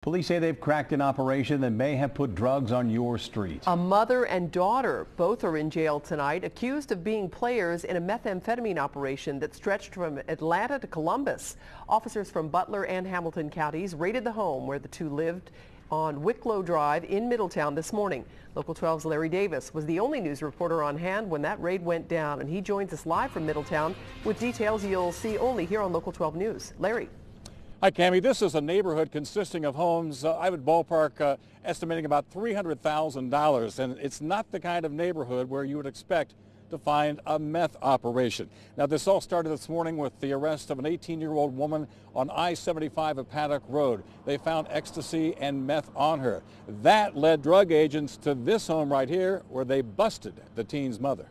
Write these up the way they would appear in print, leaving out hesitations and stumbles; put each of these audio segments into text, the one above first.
Police say they've cracked an operation that may have put drugs on your street. A mother and daughter, both are in jail tonight, accused of being players in a methamphetamine operation that stretched from Atlanta to Columbus. Officers from Butler and Hamilton counties raided the home where the two lived on Wicklow Drive in Middletown this morning. Local 12's Larry Davis was the only news reporter on hand when that raid went down, and he joins us live from Middletown with details you'll see only here on Local 12 News. Larry. Hi, Cammie. This is a neighborhood consisting of homes, I would ballpark estimating about $300,000, and it's not the kind of neighborhood where you would expect to find a meth operation. Now, this all started this morning with the arrest of an 18-year-old woman on I-75 at Paddock Rd. They found ecstasy and meth on her. That led drug agents to this home right here where they busted the teen's mother.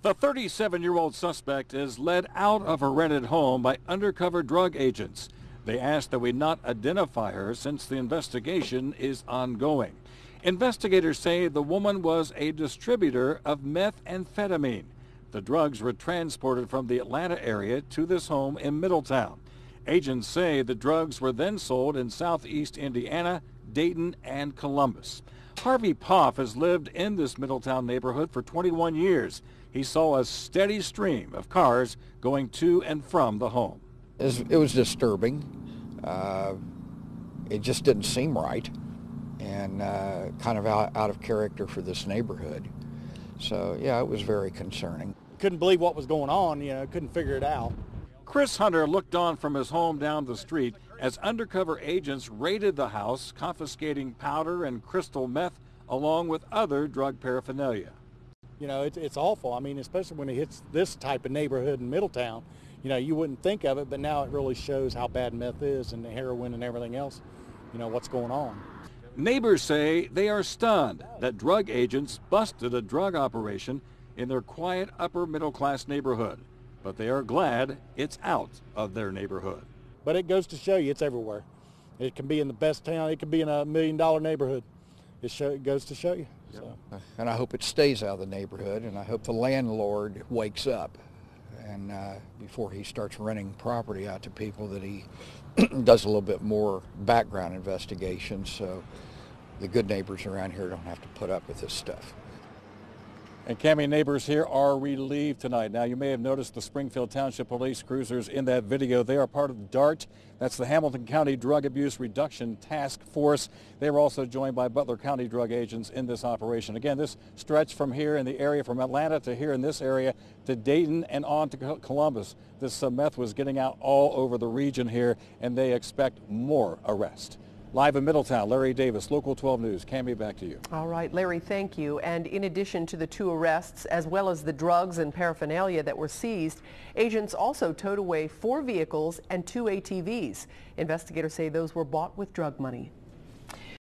The 37-year-old suspect is led out of her rented home by undercover drug agents. They asked that we not identify her since the investigation is ongoing. Investigators say the woman was a distributor of methamphetamine. The drugs were transported from the Atlanta area to this home in Middletown. Agents say the drugs were then sold in southeast Indiana, Dayton, and Columbus. Harvey Poff has lived in this Middletown neighborhood for 21 years. He saw a steady stream of cars going to and from the home. It was disturbing. It just didn't seem right and kind of out of character for this neighborhood. So, yeah, it was very concerning. Couldn't believe what was going on, couldn't figure it out. Chris Hunter looked on from his home down the street as undercover agents raided the house, confiscating powder and crystal meth along with other drug paraphernalia. It's awful. I mean, especially when it hits this type of neighborhood in Middletown. You wouldn't think of it, but now it really shows how bad meth is and the heroin and everything else, what's going on. Neighbors say they are stunned that drug agents busted a drug operation in their quiet upper middle class neighborhood, but they are glad it's out of their neighborhood. But it goes to show you it's everywhere. It can be in the best town, it could be in $1 million neighborhood. It goes to show you. So. And I hope it stays out of the neighborhood, and I hope the landlord wakes up and before he starts renting property out to people, that he does a little bit more background investigation so the good neighbors around here don't have to put up with this stuff. And Cammie, neighbors here are relieved tonight. Now, you may have noticed the Springfield Township Police cruisers in that video. They are part of DART. That's the Hamilton County Drug Abuse Reduction Task Force. They were also joined by Butler County drug agents in this operation. Again, this stretch from here in the area, from Atlanta to here in this area, to Dayton and on to Columbus. This meth was getting out all over the region here, and they expect more arrests. Live in Middletown, Larry Davis, Local 12 News. Cammie, back to you. All right, Larry, thank you. And in addition to the two arrests, as well as the drugs and paraphernalia that were seized, agents also towed away 4 vehicles and 2 ATVs. Investigators say those were bought with drug money.